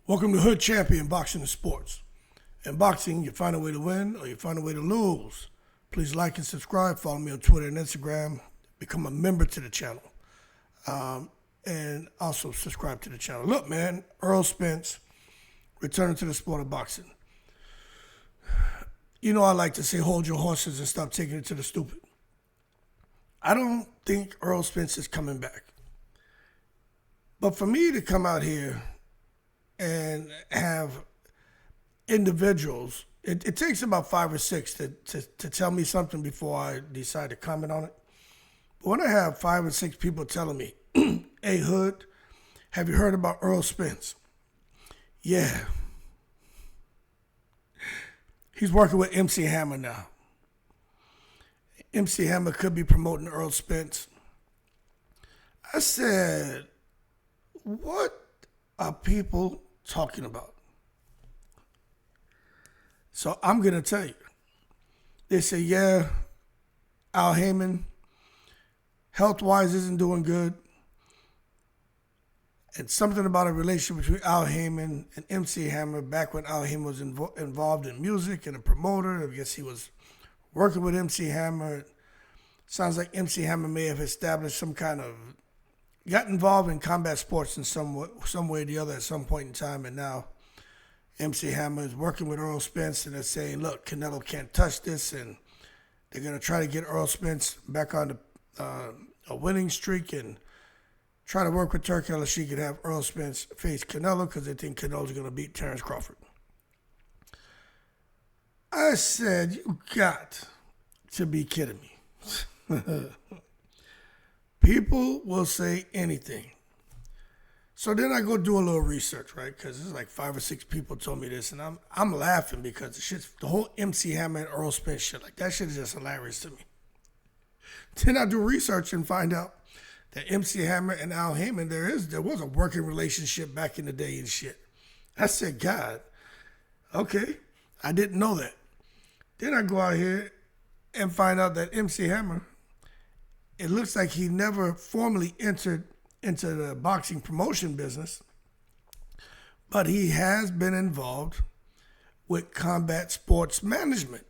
Welcome to Hood Champion Boxing and Sports. In boxing, you find a way to win or you find a way to lose. Please like and subscribe. Follow me on Twitter and Instagram. Become a member to the channel. And also subscribe to the channel. Look, man, Errol Spence returning to the sport of boxing. You know I like to say hold your horses and stop taking it to the stupid. I don't think Errol Spence is coming back. But for me to come out here and have individuals, it takes about 5 or 6 to tell me something before I decide to comment on it. But when I have 5 or 6 people telling me, hey, Hood, have you heard about Errol Spence? Yeah. He's working with MC Hammer now. MC Hammer could be promoting Errol Spence. I said, what are people talking about? So I'm going to tell you. They say, yeah, Al Heyman, health-wise, isn't doing good. And something about a relationship between Al Heyman and MC Hammer back when Al Heyman was involved in music and a promoter. I guess he was working with MC Hammer. Sounds like MC Hammer may have established some kind of, got involved in combat sports in some way or the other at some point in time. And now MC Hammer is working with Errol Spence and they're saying, look, Canelo can't touch this. And they're going to try to get Errol Spence back on a winning streak and try to work with TURKI ALALSHIKH and have Errol Spence face Canelo because they think Canelo's going to beat Terrence Crawford. I said, you got to be kidding me. People will say anything. So then I go do a little research, right? Because there's like 5 or 6 people told me this, and I'm laughing because the whole MC Hammer and Errol Spence shit, like that shit is just hilarious to me. Then I do research and find out that MC Hammer and Al Heyman, there was a working relationship back in the day and shit. I said, God, okay, I didn't know that. Then I go out here and find out that MC Hammer, it looks like he never formally entered into the boxing promotion business, but he has been involved with combat sports management.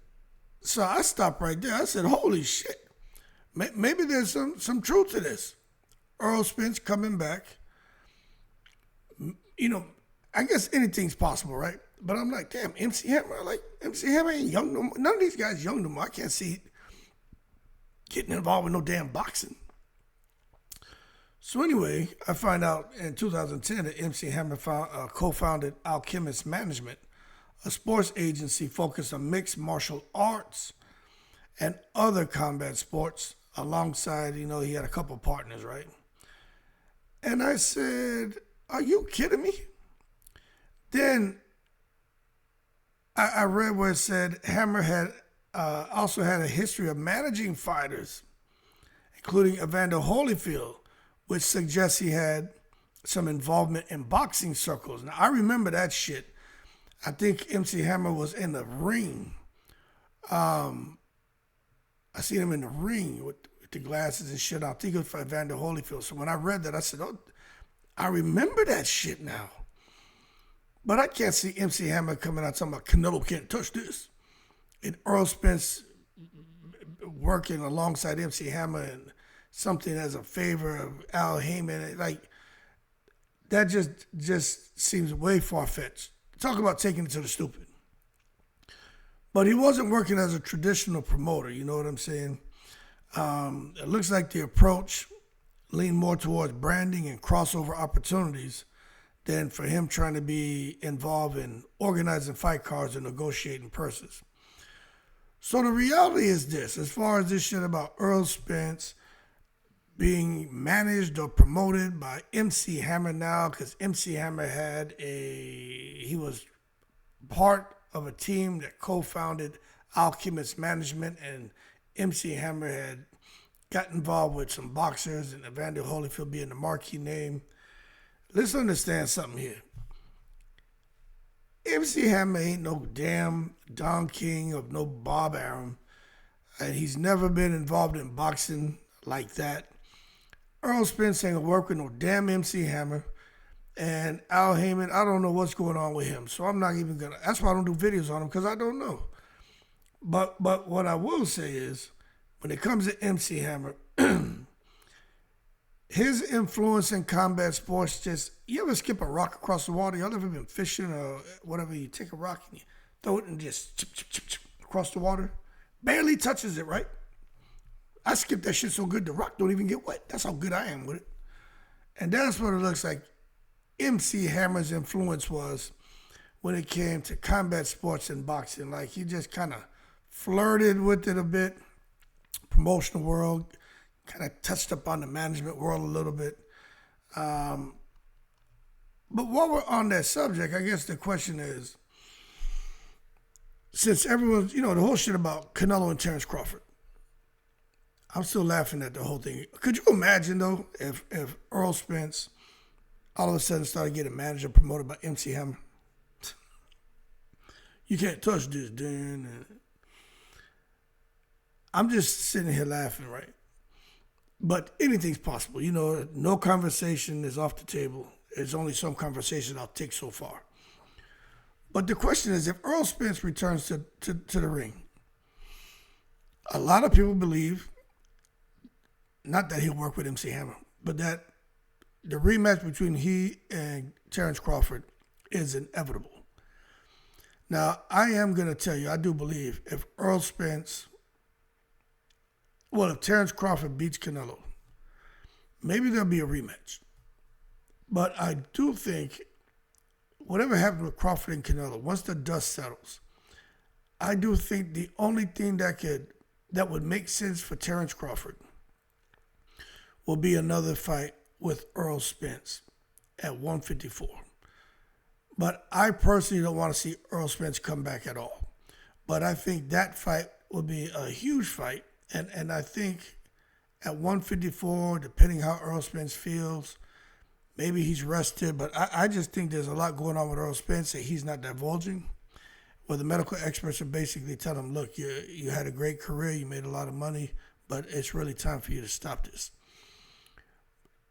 So I stopped right there. I said, holy shit, maybe there's some truth to this. Errol Spence coming back. You know, I guess anything's possible, right? But I'm like, damn, MC Hammer, MC Hammer ain't young no more. None of these guys young no more. I can't see getting involved with no damn boxing. So anyway, I find out in 2010 that MC Hammer co-founded Alchemist Management, a sports agency focused on mixed martial arts and other combat sports alongside, he had a couple partners, right? And I said, are you kidding me? Then I read where it said Hammer had also had a history of managing fighters, including Evander Holyfield, which suggests he had some involvement in boxing circles. Now, I remember that shit. I think MC Hammer was in the ring. I seen him in the ring with the glasses and shit. I think it was for Evander Holyfield. So when I read that, I said, oh, I remember that shit now. But I can't see MC Hammer coming out talking about Canelo can't touch this. And Errol Spence working alongside MC Hammer and something as a favor of Al Heyman. Like, that just seems way far-fetched. Talk about taking it to the stupid. But he wasn't working as a traditional promoter, you know what I'm saying? It looks like the approach leaned more towards branding and crossover opportunities than for him trying to be involved in organizing fight cards and negotiating purses. So the reality is this, as far as this shit about Errol Spence being managed or promoted by MC Hammer now, because MC Hammer he was part of a team that co-founded Alchemist Management, and MC Hammer had got involved with some boxers and Evander Holyfield being the marquee name. Let's understand something here. MC Hammer ain't no damn Don King of no Bob Arum, and he's never been involved in boxing like that. Errol Spence ain't gonna work with no damn MC Hammer. And Al Heyman, I don't know what's going on with him. So I'm not even going to. That's why I don't do videos on him, because I don't know. But what I will say is, when it comes to MC Hammer, his influence in combat sports just, you ever skip a rock across the water? Y'all ever been fishing or whatever? You take a rock and you throw it and just chip, chip, chip, chip across the water? Barely touches it, right? I skip that shit so good the rock don't even get wet. That's how good I am with it. And that's what it looks like MC Hammer's influence was when it came to combat sports and boxing. Like, he just kind of flirted with it a bit, promotional world, kind of touched upon the management world a little bit. But while we're on that subject, I guess the question is, since everyone's, the whole shit about Canelo and Terrence Crawford, I'm still laughing at the whole thing. Could you imagine, though, if Errol Spence all of a sudden started getting managed or promoted by MC Hammer? You can't touch this, dude. I'm just sitting here laughing, right? But anything's possible. No conversation is off the table. There's only some conversation I'll take so far. But the question is, if Errol Spence returns to the ring, a lot of people believe, not that he'll work with MC Hammer, but that the rematch between he and Terrence Crawford is inevitable. Now, I am going to tell you, I do believe if Terrence Crawford beats Canelo, maybe there'll be a rematch. But I do think whatever happened with Crawford and Canelo, once the dust settles, I do think the only thing that would make sense for Terrence Crawford will be another fight with Errol Spence at 154. But I personally don't want to see Errol Spence come back at all. But I think that fight will be a huge fight. And I think at 154, depending how Errol Spence feels, maybe he's rested. But I just think there's a lot going on with Errol Spence that he's not divulging, where the medical experts are basically telling him, look, you had a great career, you made a lot of money, but it's really time for you to stop this.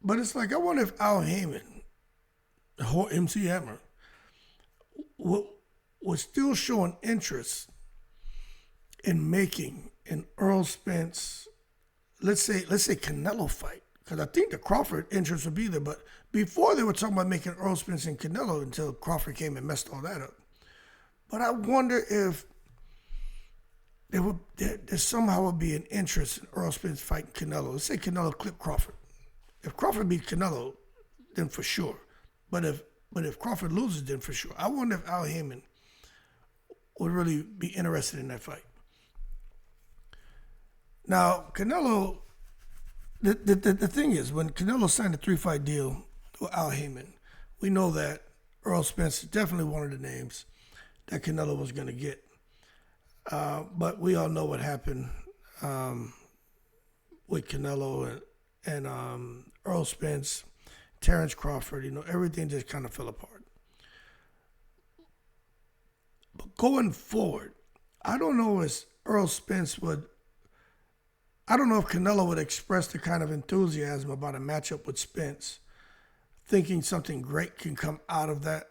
But it's like, I wonder if Al Heyman, the whole MC Hammer, was still showing interest in making an Errol Spence, let's say Canelo fight, because I think the Crawford interest would be there. But before, they were talking about making Errol Spence and Canelo until Crawford came and messed all that up. But I wonder if there somehow would be an interest in Errol Spence fighting Canelo. Let's say Canelo clip Crawford. If Crawford beats Canelo, then for sure. But if Crawford loses, then for sure. I wonder if Al Heyman would really be interested in that fight. Now, Canelo, the thing is, when Canelo signed a 3-fight deal with Al Heyman, we know that Errol Spence is definitely one of the names that Canelo was going to get. But we all know what happened with Canelo and Errol Spence, Terrence Crawford. Everything just kind of fell apart. But going forward, I don't know if Canelo would express the kind of enthusiasm about a matchup with Spence, thinking something great can come out of that.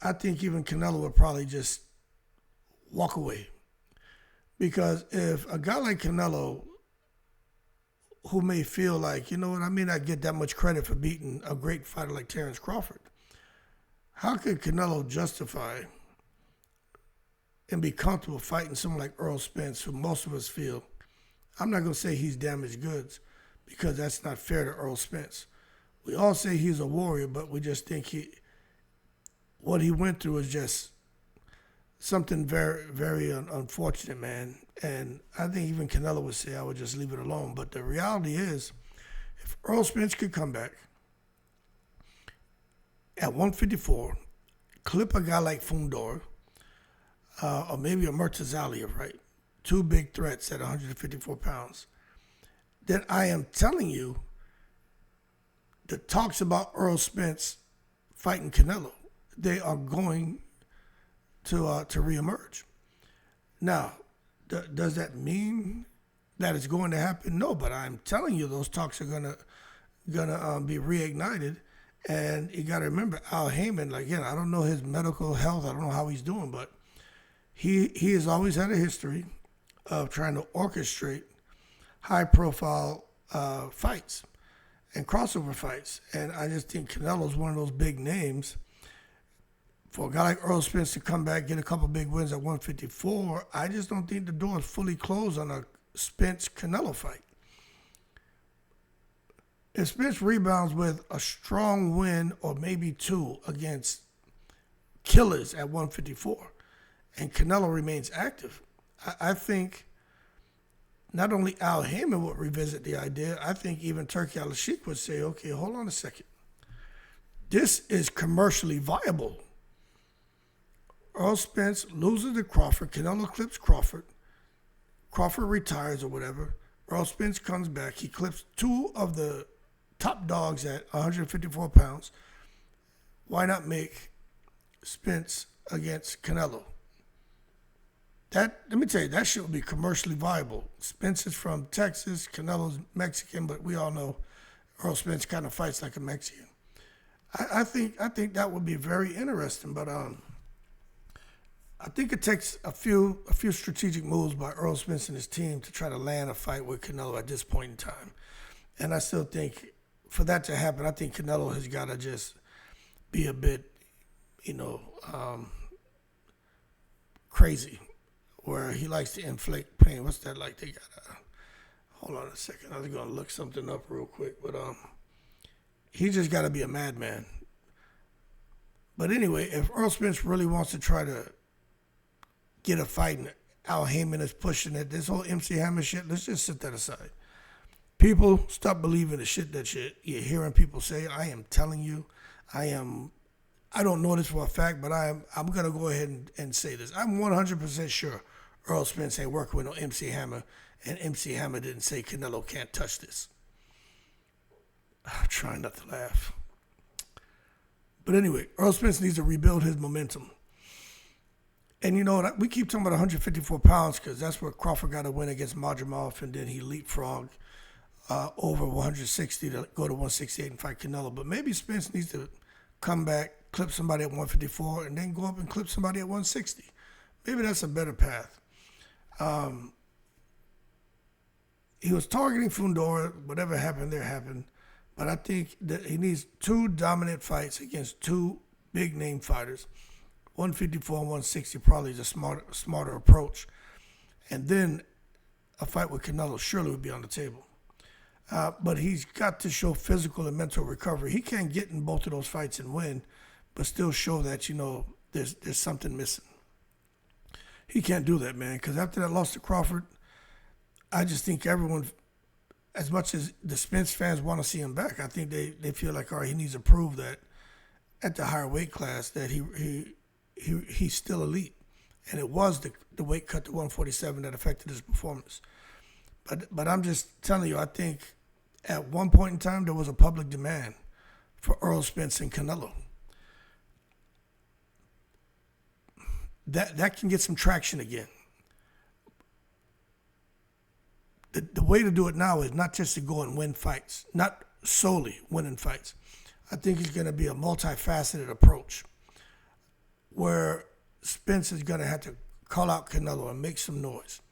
I think even Canelo would probably just walk away. Because if a guy like Canelo, who may feel like, I may not get that much credit for beating a great fighter like Terrence Crawford, how could Canelo justify and be comfortable fighting someone like Errol Spence, who most of us feel, I'm not going to say he's damaged goods, because that's not fair to Errol Spence. We all say he's a warrior, but we just think what he went through is just something very, very unfortunate, man. And I think even Canelo would say I would just leave it alone. But the reality is, if Errol Spence could come back at 154, clip a guy like Fundor, or maybe a Murtazalia, right? Two big threats at 154 pounds, then I am telling you, the talks about Errol Spence fighting Canelo, they are going to reemerge. Now, does that mean that it's going to happen? No, but I'm telling you, those talks are gonna be reignited, And you got to remember, Al Heyman, like, again, I don't know his medical health. I don't know how he's doing, but he has always had a history of trying to orchestrate high-profile fights and crossover fights. And I just think Canelo's one of those big names. For a guy like Errol Spence to come back, get a couple big wins at 154, I just don't think the door is fully closed on a Spence-Canelo fight. If Spence rebounds with a strong win or maybe two against killers at 154 and Canelo remains active, I think not only Al Heyman would revisit the idea, I think even TURKI ALALSHIKH would say, okay, hold on a second. This is commercially viable. Errol Spence loses to Crawford, Canelo clips Crawford, Crawford retires or whatever, Errol Spence comes back, he clips two of the top dogs at 154 pounds. Why not make Spence against Canelo? Let me tell you, that shit would be commercially viable. Spence is from Texas, Canelo's Mexican, but we all know Errol Spence kind of fights like a Mexican. I think that would be very interesting, but I think it takes a few strategic moves by Errol Spence and his team to try to land a fight with Canelo at this point in time. And I still think for that to happen, I think Canelo has got to just be a bit, crazy, where he likes to inflict pain. What's that like? They got hold on a second. I was going to look something up real quick, but he just got to be a madman. But anyway, if Errol Spence really wants to try to get a fight and Al Heyman is pushing it, this whole MC Hammer shit, let's just set that aside. People, stop believing the shit that you're hearing people say. I am telling you, I don't know this for a fact, but I'm going to go ahead and say this. I'm 100% sure Errol Spence ain't working with no MC Hammer, and MC Hammer didn't say Canelo can't touch this. I'm trying not to laugh. But anyway, Errol Spence needs to rebuild his momentum. And you know, we keep talking about 154 pounds because that's where Crawford got a win against Madrimov, and then he leapfrogged over 160 to go to 168 and fight Canelo. But maybe Spence needs to come back, clip somebody at 154, and then go up and clip somebody at 160. Maybe that's a better path. He was targeting Fundora. Whatever happened there happened. But I think that he needs two dominant fights against two big-name fighters. 154 and 160 probably is a smarter approach. And then a fight with Canelo surely would be on the table. But he's got to show physical and mental recovery. He can't get in both of those fights and win, but still show that, there's something missing. He can't do that, man, because after that loss to Crawford, I just think everyone, as much as the Spence fans want to see him back, I think they feel like, all right, he needs to prove that at the higher weight class that he's still elite. And it was the weight cut to 147 that affected his performance. But I'm just telling you, I think at one point in time there was a public demand for Errol Spence and Canelo. That can get some traction again. The way to do it now is not just to go and win fights, not solely winning fights. I think it's going to be a multifaceted approach where Spence is going to have to call out Canelo and make some noise.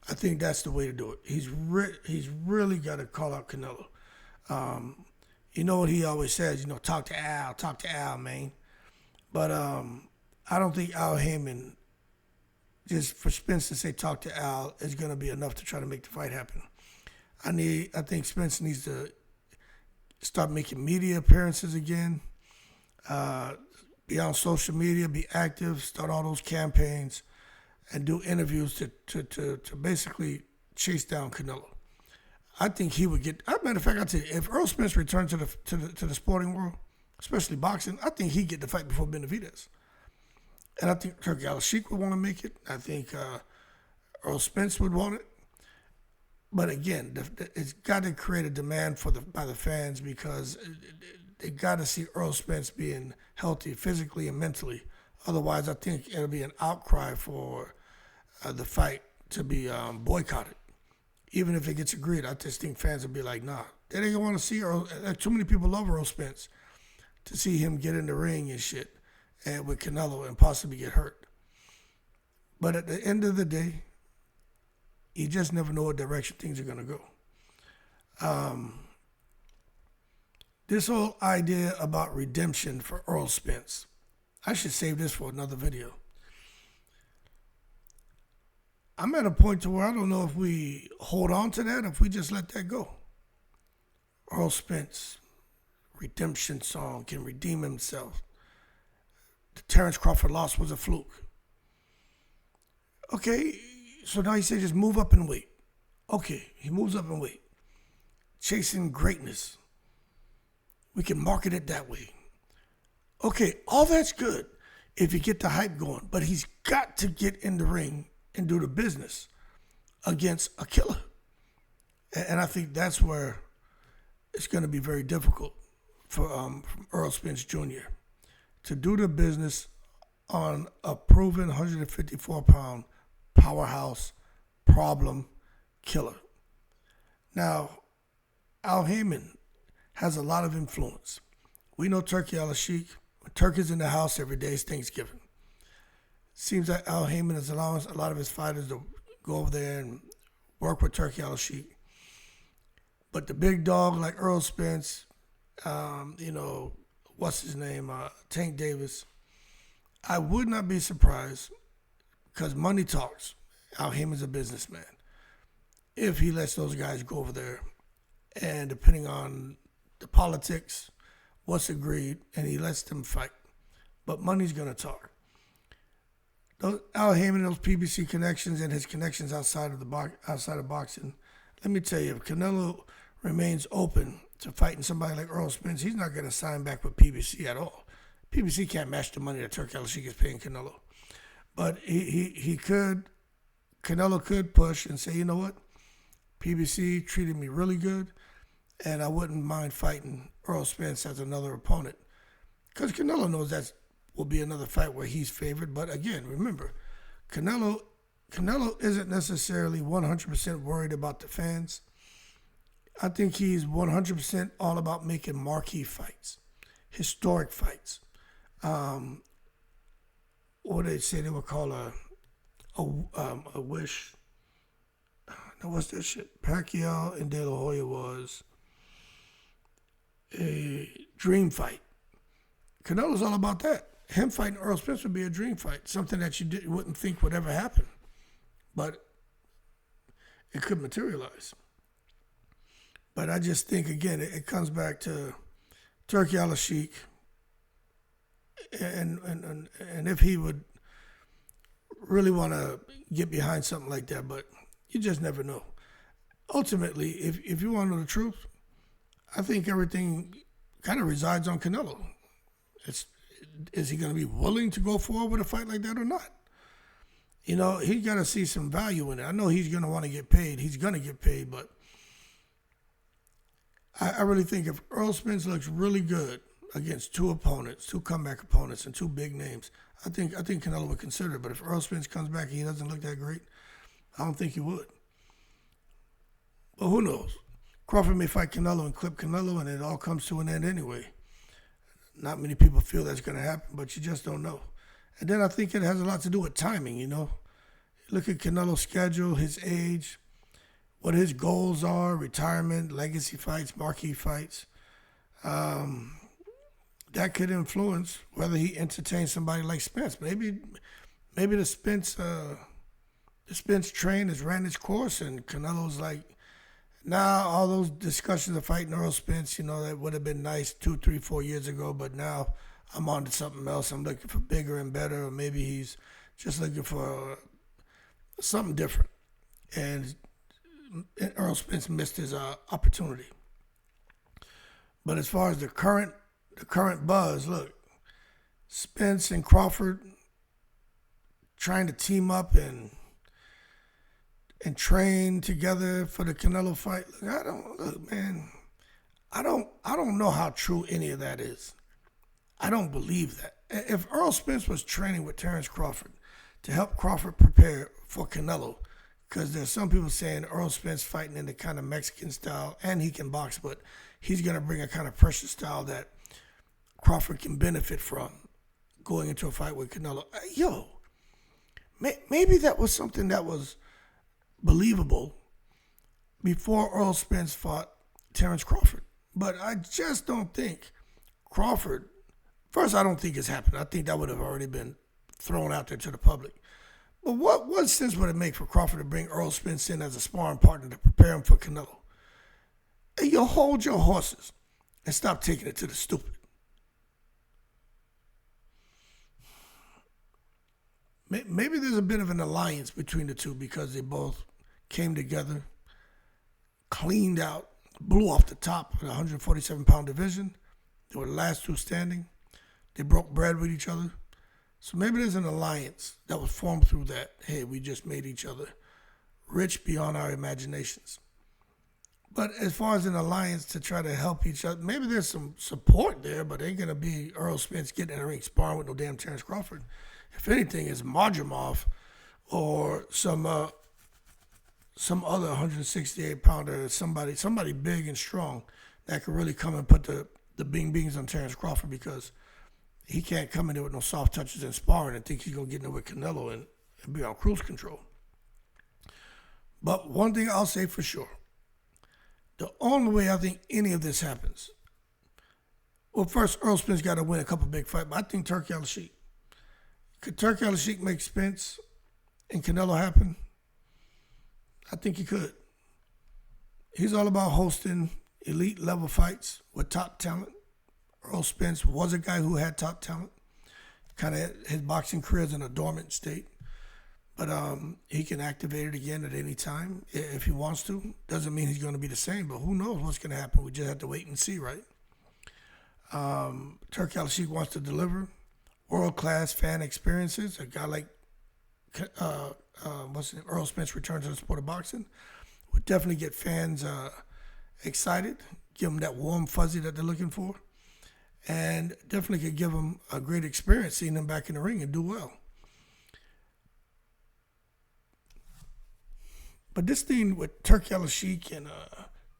I think that's the way to do it. He's really got to call out Canelo. You know what he always says, talk to Al, man. But I don't think Al Heyman, just for Spence to say talk to Al, is going to be enough to try to make the fight happen. I think Spence needs to start making media appearances again, be on social media, be active, start all those campaigns, and do interviews to basically chase down Canelo. I think he would get. As a matter of fact, I tell you, if Errol Spence returned to the sporting world, especially boxing, I think he'd get the fight before Benavidez. And I think TURKI ALALSHIKH would want to make it. I think Errol Spence would want it. But again, it's got to create a demand by the fans because they got to see Errol Spence being healthy physically and mentally. Otherwise, I think it'll be an outcry for the fight to be boycotted. Even if it gets agreed, I just think fans will be like, nah. They don't want to see Errol. Too many people love Errol Spence to see him get in the ring and shit and with Canelo and possibly get hurt. But at the end of the day, you just never know what direction things are going to go. This whole idea about redemption for Errol Spence, I should save this for another video. I'm at a point to where I don't know if we hold on to that or if we just let that go. Errol Spence, redemption song, can redeem himself. The Terrence Crawford loss was a fluke. Okay, so now he said just move up and wait. Okay, he moves up and wait. Chasing greatness. We can market it that way. Okay, all that's good if you get the hype going, but he's got to get in the ring and do the business against a killer. And I think that's where it's going to be very difficult for Errol Spence Jr. to do the business on a proven 154-pound powerhouse problem killer. Now, Al Heyman has a lot of influence. We know Turkey ALALSHIKH. When Turkey's in the house every day, it's Thanksgiving. Seems like Al Heyman is allowing a lot of his fighters to go over there and work with Turkey ALALSHIKH. But the big dog like Errol Spence, what's his name, Tank Davis, I would not be surprised, because money talks. Al Heyman's a businessman. If he lets those guys go over there, and depending on the politics, what's agreed, and he lets them fight. But money's going to talk. Al Heyman, those PBC connections and his connections outside of boxing, let me tell you, if Canelo remains open to fighting somebody like Errol Spence, he's not going to sign back with PBC at all. PBC can't match the money that Turkey ALALSHIKH is paying Canelo. But Canelo could push and say, you know what? PBC treated me really good, and I wouldn't mind fighting Errol Spence as another opponent. Because Canelo knows that will be another fight where he's favored. But again, remember, Canelo isn't necessarily 100% worried about the fans. I think he's 100% all about making marquee fights, historic fights. What they say they would call a wish. Now what's that shit? Pacquiao and De La Hoya was a dream fight. Canelo's all about that. Him fighting Errol Spence would be a dream fight, something that you wouldn't think would ever happen, but it could materialize. But I just think, again, it comes back to Turkey ALALSHIKH, and if he would really want to get behind something like that, but you just never know. Ultimately, if you want to know the truth, I think everything kind of resides on Canelo. Is he going to be willing to go forward with a fight like that or not? You know, he's got to see some value in it. I know he's going to want to get paid. He's going to get paid, but I really think if Errol Spence looks really good against two opponents, two comeback opponents, and two big names, I think Canelo would consider it. But if Errol Spence comes back and he doesn't look that great, I don't think he would. But who knows? Crawford may fight Canelo and clip Canelo, and it all comes to an end anyway. Not many people feel that's going to happen, but you just don't know. And then I think it has a lot to do with timing, you know. Look at Canelo's schedule, his age, what his goals are, retirement, legacy fights, marquee fights. That could influence whether he entertains somebody like Spence. Maybe the Spence train has ran its course, and Canelo's like, now all those discussions of fighting Errol Spence, you know, that would have been nice 2, 3, 4 years ago, but now I'm on to something else. I'm looking for bigger and better, or maybe he's just looking for something different. And Errol Spence missed his opportunity. But as far as the current buzz, look, Spence and Crawford trying to team up and train together for the Canelo fight. I don't know how true any of that is. I don't believe that. If Errol Spence was training with Terrence Crawford to help Crawford prepare for Canelo, because there's some people saying Errol Spence fighting in the kind of Mexican style, and he can box, but he's going to bring a kind of pressure style that Crawford can benefit from going into a fight with Canelo. Yo, maybe that was something that was believable before Errol Spence fought Terrence Crawford. But I just don't think Crawford, first, I don't think it's happened. I think that would have already been thrown out there to the public. But what sense would it make for Crawford to bring Errol Spence in as a sparring partner to prepare him for Canelo? Hey, you hold your horses and stop taking it to the stupid. Maybe there's a bit of an alliance between the two because they both came together, cleaned out, blew off the top of the 147-pound division. They were the last two standing. They broke bread with each other. So maybe there's an alliance that was formed through that. Hey, we just made each other rich beyond our imaginations. But as far as an alliance to try to help each other, maybe there's some support there, but ain't going to be Errol Spence getting in the ring sparring with no damn Terrence Crawford. If anything, it's Marjamov or some other 168-pounder, somebody big and strong that could really come and put the bing-bings on Terrence Crawford, because he can't come in there with no soft touches and sparring and think he's going to get in there with Canelo and be on cruise control. But one thing I'll say for sure, the only way I think any of this happens, well, first, Errol Spence got to win a couple big fights, but I think TURKI ALALSHIKH. Could TURKI ALALSHIKH make Spence and Canelo happen? I think he could. He's all about hosting elite level fights with top talent. Errol Spence was a guy who had top talent. Kind of his boxing career is in a dormant state. But he can activate it again at any time if he wants to. Doesn't mean he's going to be the same, but who knows what's going to happen. We just have to wait and see, right? TURKI ALALSHIKH wants to deliver world-class fan experiences. A guy like Errol Spence return to the sport of boxing would definitely get fans excited, give them that warm fuzzy that they're looking for, and definitely could give them a great experience seeing them back in the ring and do well. But this thing with TURKI ALALSHIKH and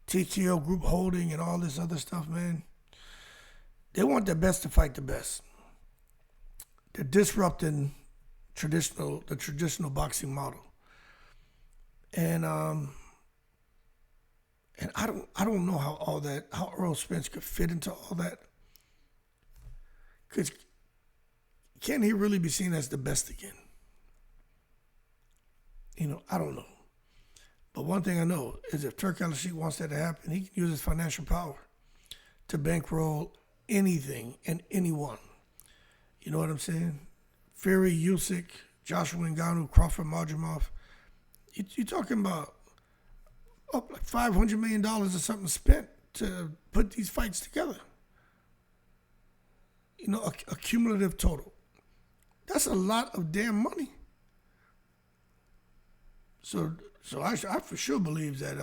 TKO Group Holding and all this other stuff, man, they want their best to fight the best. They're disrupting the traditional boxing model, and I don't know how Errol Spence could fit into all that, because can he really be seen as the best again? I don't know. But one thing I know is if TURKI ALALSHIKH wants that to happen, he can use his financial power to bankroll anything and anyone. You know what I'm saying? Fury, Usyk, Joshua Ngannou, Crawford, Marjamov. You're talking about like $500 million or something spent to put these fights together. A cumulative total. That's a lot of damn money. So I for sure believe that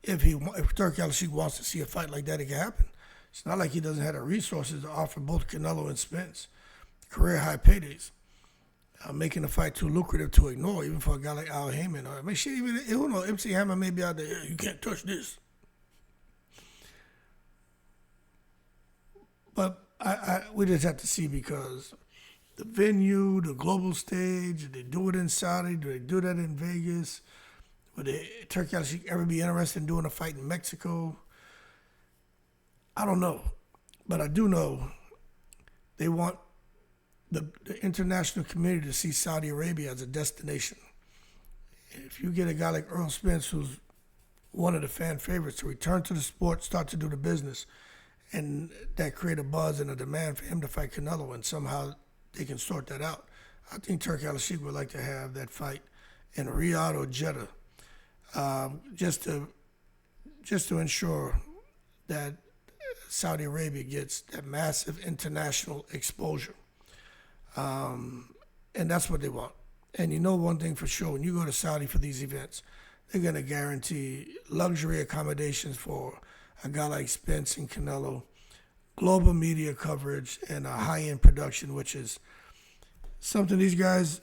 if TURKI ALALSHIKH wants to see a fight like that, it can happen. It's not like he doesn't have the resources to offer both Canelo and Spence career high paydays, making the fight too lucrative to ignore, even for a guy like Al Heyman. Who knows? MC Hammer may be out there. You can't touch this. But we just have to see, because the venue, the global stage, they do it in Saudi, do they do that in Vegas? Would TURKI ALALSHIKH ever be interested in doing a fight in Mexico? I don't know. But I do know they want the international community to see Saudi Arabia as a destination. If you get a guy like Errol Spence, who's one of the fan favorites, to return to the sport, start to do the business, and that create a buzz and a demand for him to fight Canelo, and somehow they can sort that out, I think TURKI ALALSHIKH would like to have that fight in Riyadh or Jeddah, just to ensure that Saudi Arabia gets that massive international exposure. And that's what they want. And one thing for sure, when you go to Saudi for these events, they're going to guarantee luxury accommodations for a guy like Spence and Canelo, global media coverage, and a high-end production, which is something these guys,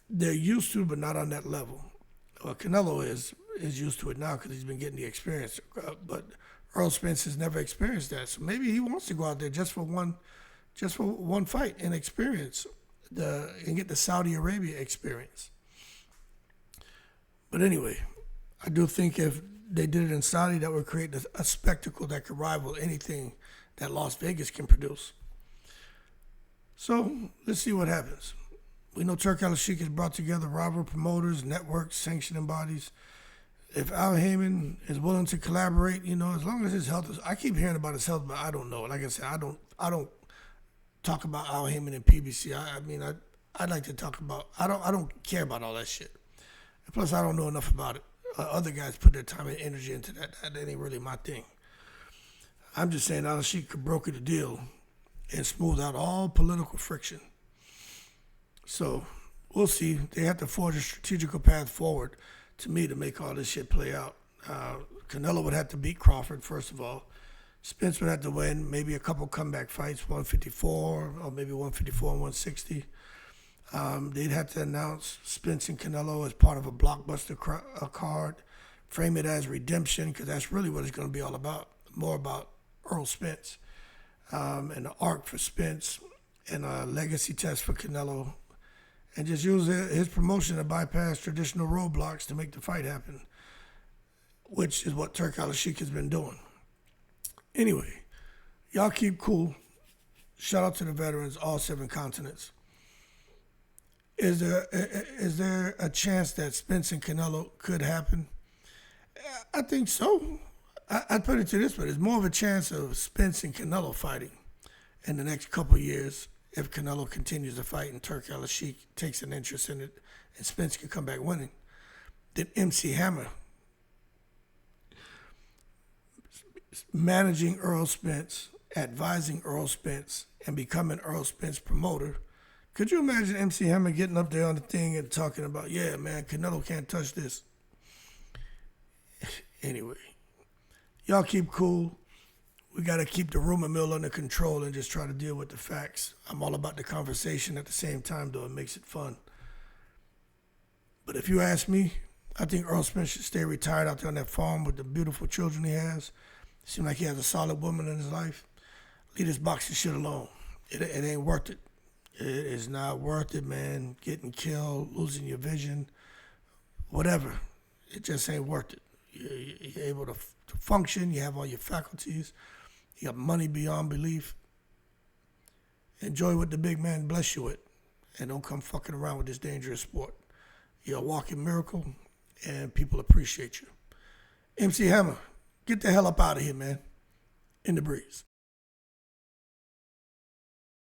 they're used to, but not on that level. Well, Canelo is used to it now because he's been getting the experience. But Earl Spence has never experienced that, so maybe he wants to go out there just for one fight and experience and get the Saudi Arabia experience. But anyway, I do think if they did it in Saudi, that would create a spectacle that could rival anything that Las Vegas can produce. So let's see what happens. We know Turki ALALSHIKH has brought together rival promoters, networks, sanctioning bodies. If Al Heyman is willing to collaborate, as long as his health is, I keep hearing about his health, but I don't know. Like I said, I don't talk about Al Heyman and PBC. I'd like to talk about. I don't care about all that shit. And plus, I don't know enough about it. Other guys put their time and energy into that. That ain't really my thing. I'm just saying ALALSHIKH could broker the deal and smooth out all political friction. So we'll see. They have to forge a strategical path forward to me to make all this shit play out. Canelo would have to beat Crawford, first of all. Spence would have to win maybe a couple comeback fights, 154 or maybe 154 and 160. They'd have to announce Spence and Canelo as part of a blockbuster card, frame it as redemption, because that's really what it's going to be all about, more about Errol Spence and the arc for Spence and a legacy test for Canelo, and just use his promotion to bypass traditional roadblocks to make the fight happen, which is what Turki ALALSHIKH has been doing. Anyway, y'all keep cool. Shout out to the veterans, all 7 continents. Is there a chance that Spence and Canelo could happen? I think so. I'd put it to this way. There's more of a chance of Spence and Canelo fighting in the next couple of years if Canelo continues to fight and Turki ALALSHIKH takes an interest in it and Spence can come back winning, than MC Hammer managing Errol Spence, advising Errol Spence, and becoming Errol Spence promoter. Could you imagine MC Hammer getting up there on the thing and talking about, yeah, man, Canelo can't touch this? Anyway, y'all keep cool. We got to keep the rumor mill under control and just try to deal with the facts. I'm all about the conversation at the same time, though. It makes it fun. But if you ask me, I think Errol Spence should stay retired out there on that farm with the beautiful children he has. Seems like he has a solid woman in his life. Leave this boxing shit alone. It ain't worth it. It is not worth it, man. Getting killed, losing your vision, whatever. It just ain't worth it. You're able to function. You have all your faculties. You got money beyond belief. Enjoy what the big man bless you with. And don't come fucking around with this dangerous sport. You're a walking miracle, and people appreciate you. MC Hammer, get the hell up out of here, man. In the breeze.